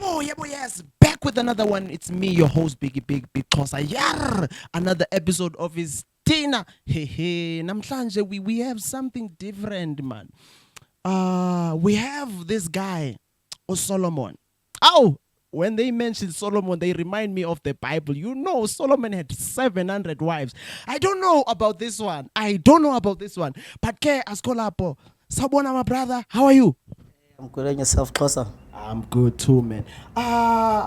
Yes, back with another one. It's me, your host, Big Xhosa. Yar, another episode of his Stena. Hey, namhlanje we have something different, man. We have this guy, Solomon. Oh, when they mention Solomon, they remind me of the Bible. You know, Solomon had 700 wives. I don't know about this one. But ke askolapo. Sabona, my brother, how are you? I'm good on yourself, Xhosa. I'm good too, man.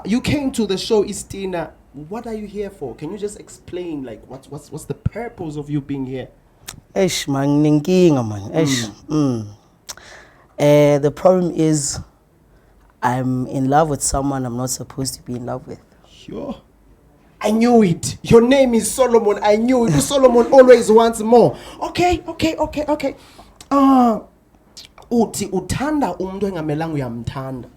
You came to the show, Stena. What are you here for? Can you just explain, like, what's the purpose of you being here? Eish, man, ninkinga, man. Eish. The problem is, I'm in love with someone I'm not supposed to be in love with. Sure. I knew it. Your name is Solomon. I knew it. Solomon always wants more. Okay. Uthi uthanda umuntu engamelanga uyamthanda.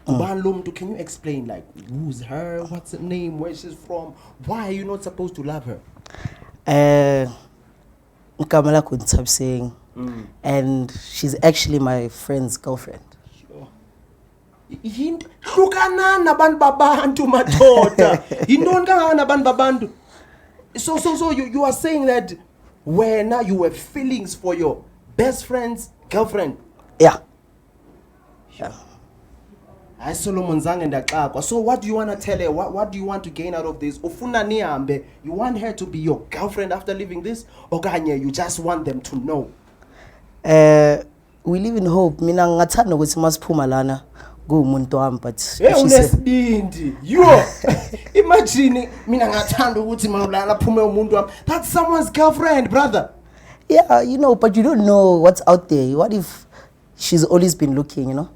Ubani lo muntu? Can you explain, like, who's her, what's her name, where she's from, why are you not supposed to love her? Nkamela saying, and she's actually my friend's girlfriend. Sure. Hlukanani nabantu babantu madoda. Yintoni kangaka nabantu babantu? So you are saying that when now you have feelings for your best friend's girlfriend? Yeah. I Solomon zange ndaxakwa. So what do you want to tell her? What do you want to gain out of this? Ufuna nihambe. You want her to be your girlfriend after leaving this? Okanye you just want them to know? We live in hope. Mina ngathanda ukuthi masiphuma lana kuumuntu wami, but unesibindi. Yo. Imagine mina ngathanda ukuthi malana phume umuntu wami. That's someone's girlfriend, brother. Yeah, but you don't know what's out there. What if she's always been looking,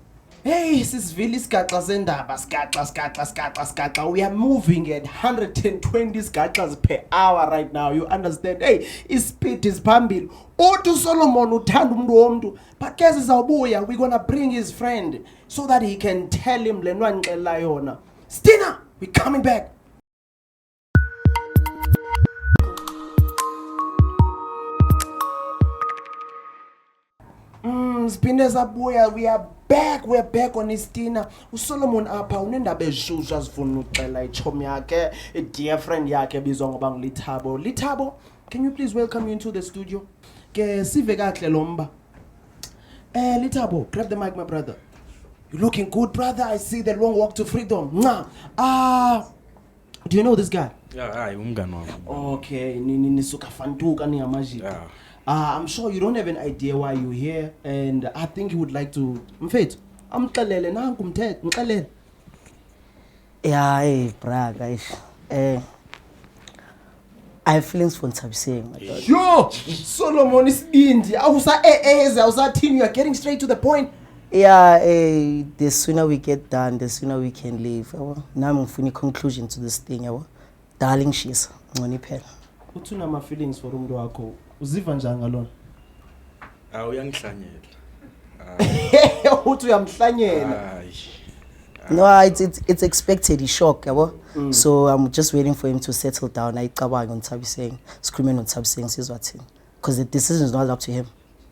Hey, sisivile isigaxa sendaba skaxa. We are moving at 120 skaxas per hour right now. You understand? Hey, speed is phambili. Uthi Solomon uthanda umuntu womntu. But ke sizawubuya, we're gonna bring his friend so that he can tell him le nto andixelela yona. Stena, we're coming back. Siphinde sabuya, we're back on Stena. uSolomon apha unendaba ezishushu azifuna uxela ichomi yakhe, a dear friend yakhe ebizwa ngoba nguLithabo. Lithabo, can you please welcome you into the studio? Ke sive kahle lomba. Lithabo, grab the mic, my brother. You're looking good, brother. I see the long walk to freedom. Do you know this guy? Yeah, umngani wami. Okay, nisuka fantuka niyamaji. Yeah. I'm sure you don't have an idea why you're here, and I think you would like to. Mfethu, amxelele nanku mthetho, mxelele. Yeah, hey, bra, guys. I have feelings for Ntabiseng, my God. Yo, Solomon isibindi. Awusathini, you are getting straight to the point. Yeah, the sooner we get done, the sooner we can leave. Now I'm finding conclusion to this thing. Darling, she's ngoni phela. Uthuna ama feelings for umuntu wakho. Uziva njani ngalona? Uyangihlanyela. Uthi uyamhlanyela. No, it's expected. He's shocked, So I'm just waiting for him to settle down. I cabang on Ntabiseng, screaming on Ntabiseng, says what's him, because the decision is not up to him.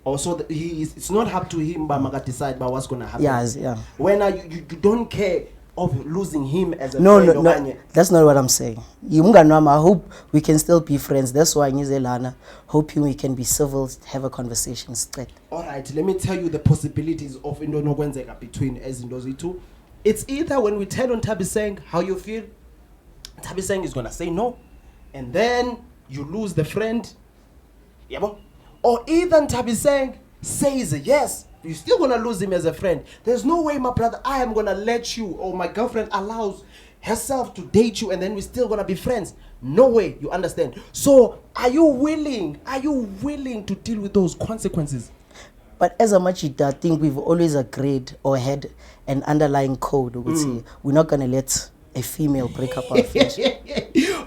Also, it's not up to him, but Maga decide about what's gonna happen. Yeah. When you don't care of losing him as a no, friend. No, that's not what I'm saying. I hope we can still be friends. That's why Ngizelana, hoping we can be civil, have a conversation straight. All right, let me tell you the possibilities of Indonokwenzeka between as those two. It's either when we tell on Ntabiseng how you feel, Ntabiseng is gonna say no, and then you lose the friend. Yeah, or either Ntabiseng says yes, you're still gonna lose him as a friend. There's no way, my brother, I am gonna let you, or my girlfriend allows herself to date you and then we're still gonna be friends. No way, you understand? So are you willing to deal with those consequences? But as much as I think we've always agreed or had an underlying code, we're not gonna let a female break up our friendship.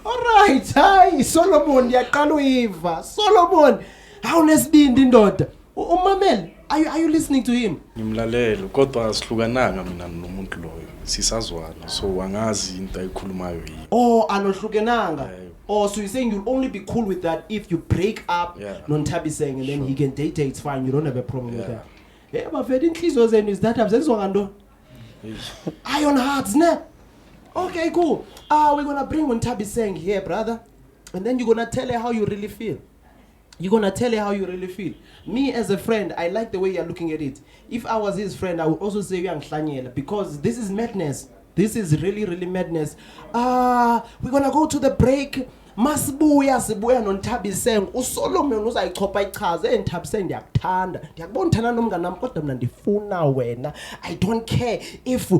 All right, hi Solomon, yaqala uyiva. Solomon, awunesibindi indoda. Umamel, are you listening to him? Ngimlalela kodwa sihlukananga mina nomuntu loyo. Sisazwana so angazi into ayikhulumayo yini. Oh, anohlukenanga. Oh, so you're saying you'll only be cool with that if you break up non-Ntabiseng and then he can date her, it's fine. You don't have a problem with that. Yeah, but for inhliziyo zenu is that absenzwa ngando. Iron Hearts, ne? Okay, cool. We're gonna bring Nthabiseng here, brother. And then you're gonna tell her how you really feel. You're gonna tell her how you really feel. Me as a friend, I like the way you're looking at it. If I was his friend, I would also say because this is madness. This is really, really madness. We're gonna go to the break. Masibuya noNthabiseng uSolomon uzayichopha ichaze Nthabiseng ndiyakuthanda ndiyakubona uthanda nomngane nami kodwa mina ndifuna wena. I don't care if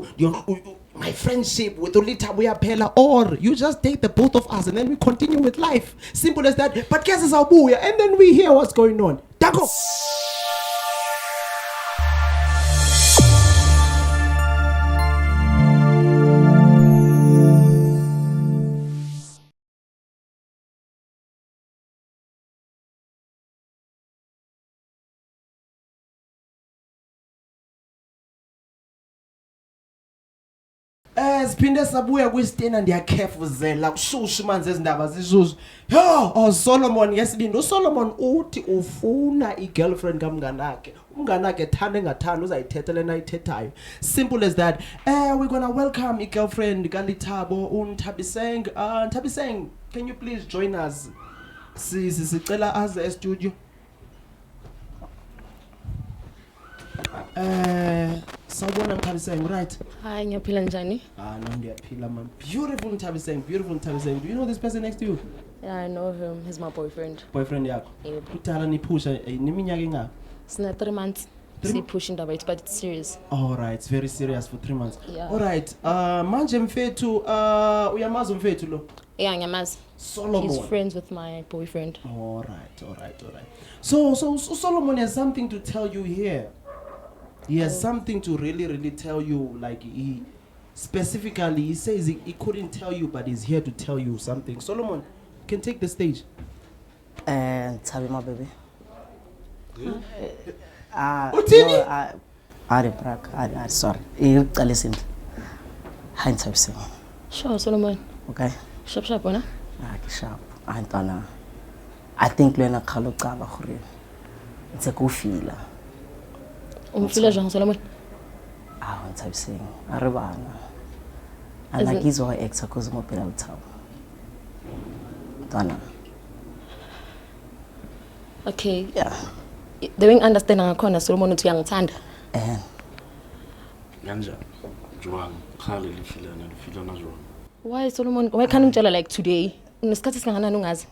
my friendship with Ulithabo uyaphela or you just date the both of us and then we continue with life. Simple as that. But guess izawubuya and then we hear what's going on. Danko. Phinda sabuya kwiStena ndiyakhefuzela kushushu manje ezindaba zishushu. Yo, Solomon yesibindi uSolomon uthi ufuna igirlfriend kamnganakhe. Umnganakhe ethanda engathanda uzayithetha lena ayithethayo. Simple as that. We're gonna welcome igirlfriend kaLithabo uNthabiseng. Nthabiseng, can you please join us? Sicela aze studio. Sawubona Nthabiseng, right? Hi, ngiyaphila njani? No, ndiyaphila man. Beautiful Nthabiseng, beautiful Nthabiseng. Do you know this person next to you? Yeah, I know him. He's my boyfriend. Boyfriend yakho? Yebo. Kudala niphusha neminyaka engaka? Sina 3 months. Siphusha indaba yethu but it's serious. All right, it's very serious for 3 months. Yeah. All right. Manje mfethu uyamazi umfethu lo? Yeah, ngiyamazi. Solomon. He's friends with my boyfriend. All right. So Solomon has something to tell you here. He has something to really tell you. Like he specifically, he says he couldn't tell you, but he's here to tell you something. Solomon, you can take the stage. Thabi my baby. Uthini? Sorry. Iqale isinto. Hi Nthabiseng. Sure, Solomon. Okay. Sharp wena? Sharp. Antwana. I think lena khalo caba gore. It's a go feeler. Umfila jang Solomon? Nthabiseng. Are bana. Anakizwa ex cause mo phela uthabo. Antwana. Okay. Yeah. The way understand ngakhona Solomon uthi uyangithanda. Kanjani? Jwang, khale lifila na jwang. Why Solomon? Why can't ungitshela like today? Unesikhathi singanani ungazi?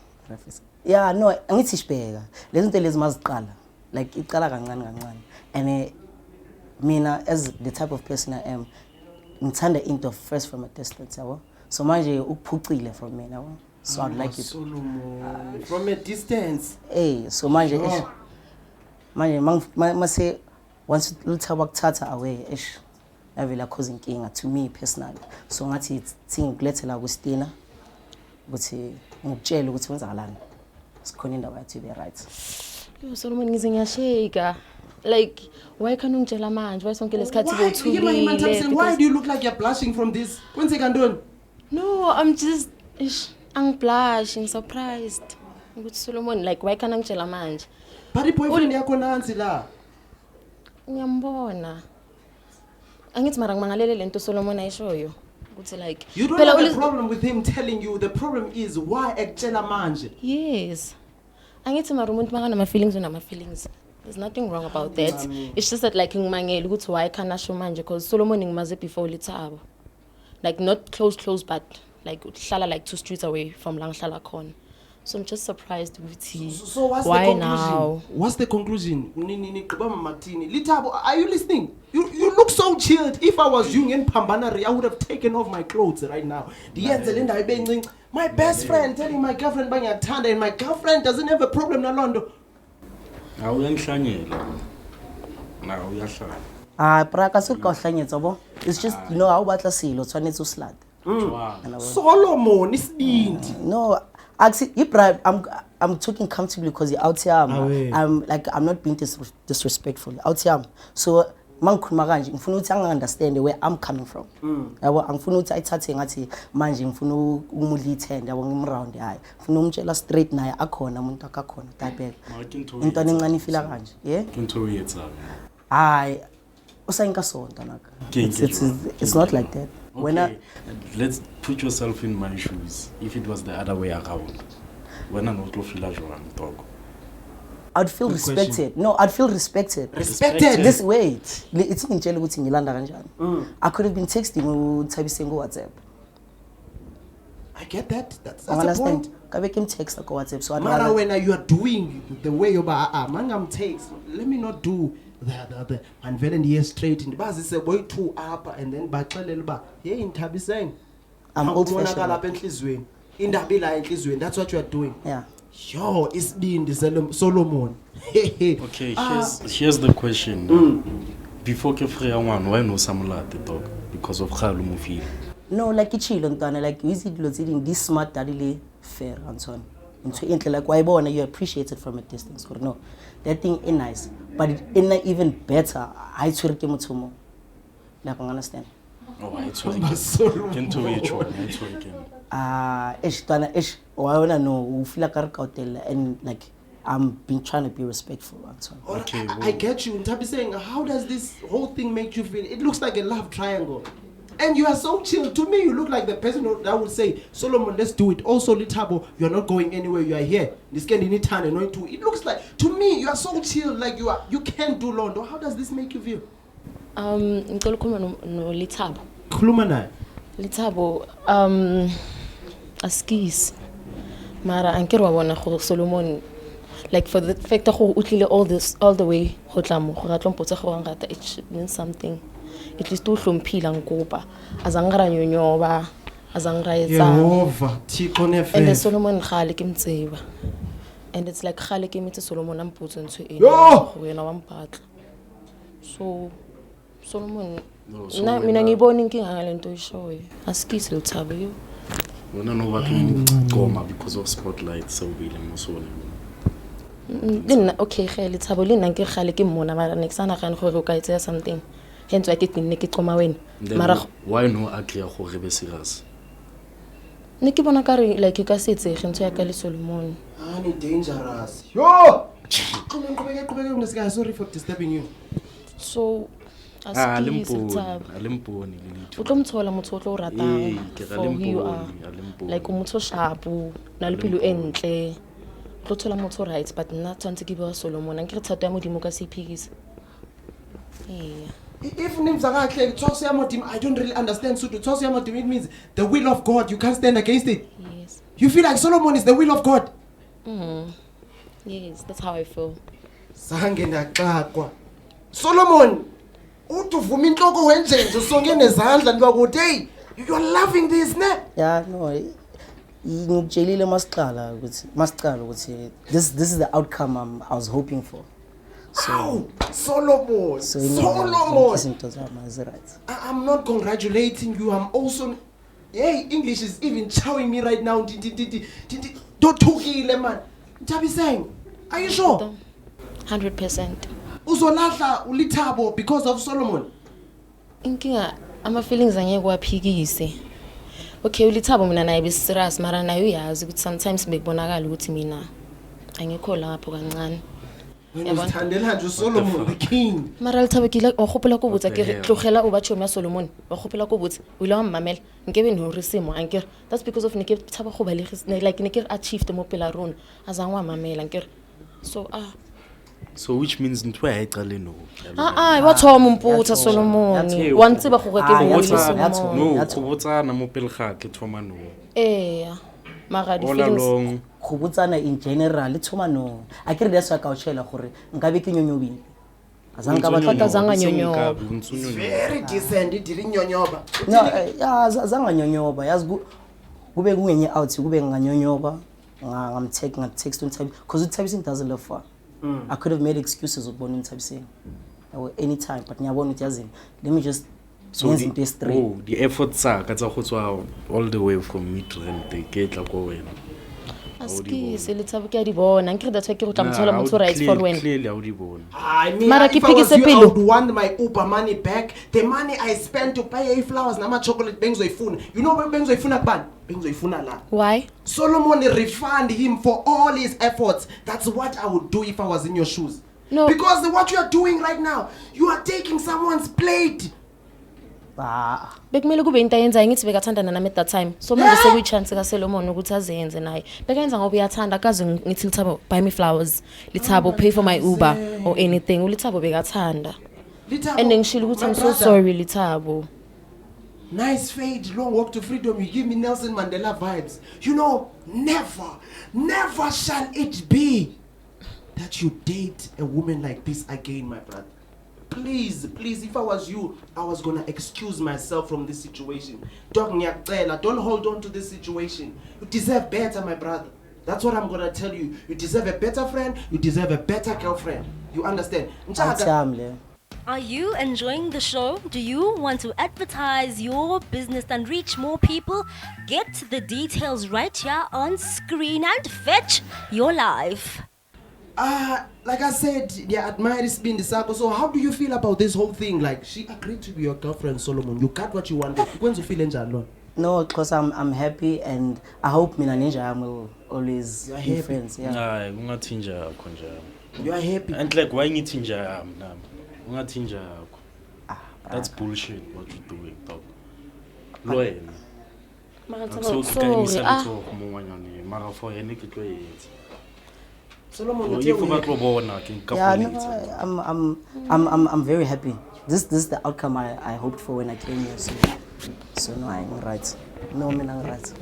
Yeah, no, angithi sibheka. Lezi zinto lezi maziqala. Like iqala kancane. And mina as the type of person I am, ngithanda into first from a distance, yabo. So manje ukuphucile from me, yabo. So I'd like it. Solomon, from a distance. Hey, so manje mase once Lithabo akuthatha away avela cause inkinga to me personally. So ngathi ngilethela ku Stena ukuthi ngikutshela ukuthi wenzakalani. Sikhona indaba yathi be right. Yo Solomon ngize ngiyasheka. Like why can't ungitshela manje? Why sonke lesikhathi bothulile? Why do you look like you're blushing from this? Kwenzeka ntoni? No, I'm just I'm blushing, surprised. Ukuthi Solomon like why can't ungitshela manje? But boyfriend yakho nansi la. Ngiyambona. Angithi mara ngimangalele lento Solomon ayishoyo. Ukuthi like you don't have a problem with him telling you. The problem is why ekutshela manje. Yes. Angithi mara umuntu makana ama feelings unama feelings. There's nothing wrong about that. It's just that like ngimangele ukuthi why can't asho manje because Solomon ngimaze before Lithabo. Like not close but like hlala like 2 streets away from la ngihlala khona. So I'm just surprised with he. So what's why the conclusion? Now? What's the conclusion? Lithabo, are you listening? You look so chilled. If I was young in Pambanari, I would have taken off my clothes right now. My best friend telling my girlfriend bang a tanda and my girlfriend doesn't have a problem nalondo. Praka se ka hlanyetsa bo. It's just how batla silo tshwanetse o slide. Solomon isibindi. No, actually, I'm talking comfortably because you're out here. I'm not being disrespectful. Out here. So mangikhuluma kanje ngifuna ukuthi understand where I'm coming from. Yabo angifuna ukuthi ayithathe ngathi manje ngifuna umulithenda yabo ngimround hayi. Ngifuna umtshela straight naye akhona umuntu akakhona type. Into encane ifila kanje. Yeah? Into yetsa. Hayi It's not like that. Okay, let's put yourself in my shoes. If it was the other way around, when I'm not feel dog. I'd feel Good respected. question. No, I'd feel respected. Respected. This wait. It's in jail with I could have been texting or typing on WhatsApp. I get that. That's I the understand. point. I make him text on WhatsApp. So Mara, when you are doing the way you're mangam takes, let me not do the and then year straight in the bus. It's a way too up and then back a little bit. Yeah, in Tabi saying, I'm old-fashioned. That's what you are doing. Yeah. Yo, it's been the Solomon. Okay, here's the question. Before Kefrea one, why no Samula the dog? Because of Halumufil. No, like it's chill and like easy in this smart daddy fair and so on. And so like why born you appreciate it from a distance. No. That thing is nice. But it ain't even better. I swear to you. Like I understand. Oh, I and like I'm been trying to be respectful and so on. Okay, I get you. Tabi saying, how does this whole thing make you feel? It looks like a love triangle. And you are so chill. To me, you look like the person that would say, Solomon, let's do it. Also, Litabo, you're not going anywhere. You are here. This can any time and to. It looks like, to me, you are so chill. Like you can't do Londo. How does this make you feel? Litabo. Kulumana. Litabo. Askis. Mara ankere wa bona go Solomon, like for the fact that go utlile all the way go tlamo go ratlo mpotsa go ngata, it means something. At least to hlomphila ngoba azangira nyonyoba azangira etsa Yehova thiko nefe. and the Solomon khale ke mtseba, and it's like khale ke metse Solomon ampotsa ntwe ene Yo! wena wa mpatla. So Solomon No, so na when mina ngibona inkinga ngalento ishoyo asikisi Lithabo yo. When I know what we go because of spotlight, so we Okay, Lithabo lena nke khale ke mmona mara next sana ga go ka etsa something. Hence why ke qoma wena. Mara why no agree go re be serious? ne ke bona ka re like ka setse ge ntse ya ka le Solomon. Honey, dangerous. Yo! Sorry for disturbing you. So Alimponi o tlo mthola motho o tlo ratang for who you are, like motho shapu na le pelo entle tlo thola motho right, but nna tshwantse ke bua Solomon nke re thato ya modimo ka sephikisa. If names are like I don't really understand. So to it means the will of God. You can't stand against it. Yes. You feel like Solomon is the will of God. Yes, that's how I feel. Solomon, utuvuma inhloko wenjenje sonke nezandla ndibakuthi hey, you are loving this, ne? Yeah, no. Ngijhelile masiqala ukuthi this is the outcome I was hoping for. So Solomon. I'm not congratulating you. I'm also, hey, English is even chowing me right now. Don't tukile man. Tabi saying, are you sure? 100%. Uzolahla uLithabo because of Solomon. Inkinga ama feelings angeke waphikise. Okay, uLithabo mina naye biserious mara nayo uyazi ukuthi sometimes bekubonakala ukuthi mina angekho lapho kancane. Ngithandela nje Solomon the king. Mara Lithabo ke o gopela go botsa ke tlogela o ba tshoma Solomon o gopela go botsa o ile wa mmamela nkebe no resimo ankere that's because of neke thaba go ba le like neke achieved mo pela rona azangwa mamela ankere so which means ntwe ya iqale no wa thoma umputsa Solomon wa ntseba go ke bo Solomon no go botsana mo pele ga ke thoma no mara di all feelings along go botsana in general thoma no a ke re that's why ka o tshela gore nka be ke nyonyobile azanga ba Tata zanga nyonyoba. Very decent didn't nyonyoba. No, yeah, azanga nyonyoba yazi kube kungenye out kube nganyonyoba text uNthabi because uNthabi doesn't love far. I could have made excuses of born Ntabiseng or any time, but nyabona uthi yazini let me just the efforts are ka tsa go tswa all the way from Midrand they get la go wena aski se Lithabo ke a di bona nkere that's why ke go tla mothola motho right for when clearly a di bona I mean mara ke phikise I pelo would want my Uber money back, the money I spent to buy flowers nama chocolate bengizoyifuna. You know bengizoyifuna kubani? Bengizoyifuna la. Why? Solomon refund him for all his efforts. That's what I would do if I was in your shoes. No. Because what you are doing right now, you are taking someone's plate. Bekumele kube into ayenzayo ngithi bekathandana nami at that time. So manje sekuyichance kaSolomon ukuthi azenze naye. Bekayenza ngoba uyathanda akaze ngithi Lithabo buy me flowers. Lithabo pay for my Uber or anything. Lithabo bekathanda. And then ngishilo ukuthi I'm so sorry Lithabo. Nice fade, long walk to freedom. You give me Nelson Mandela vibes. You know, never shall it be that you date a woman like this again, my brother. Please, if I was you, I was gonna excuse myself from this situation. Don't hold on to this situation. You deserve better, my brother. That's what I'm gonna tell you. You deserve a better friend, you deserve a better girlfriend. You understand? Are you enjoying the show? Do you want to advertise your business and reach more people? Get the details right here on screen and fetch your life. Like I said, yeah, admire is being the circle. So how do you feel about this whole thing? Like, she agreed to be your girlfriend, Solomon. You got what you wanted. When you feel alone? No, because I'm happy and I hope Mina Ninja will always be friends. Yeah. You are happy. And like, why need Tinja? That's bullshit. What you doing, dog? Loyal. Solomon, I'm very happy. This is the outcome I hoped for when I came here. So no, I'm right. No, I'm right.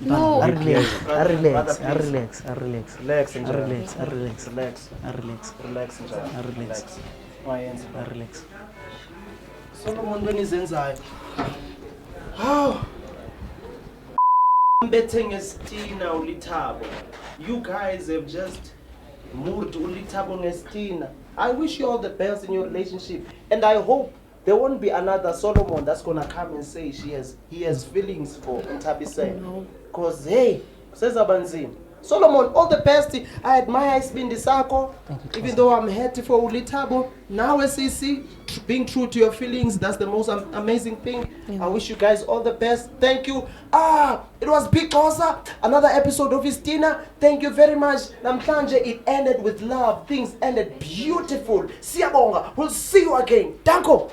No. I relax. Solomon, when is inside? How? I'm betting a Stena Lithabo. You guys have just moved Lithabo and Stena. I wish you all the best in your relationship, and I hope there won't be another Solomon that's gonna come and say he has feelings for Ntabiseng. No. Cause hey, says Abanzim. Solomon, all the best. I admire Spindi Sako, even though I'm happy for Lithabo. Now SEC, being true to your feelings, that's the most amazing thing. I wish you guys all the best. Thank you. It was Big Xhosa, another episode of Stena. Thank you very much. Namhlanje, it ended with love. Things ended beautiful. Siyabonga. We'll see you again. Danko.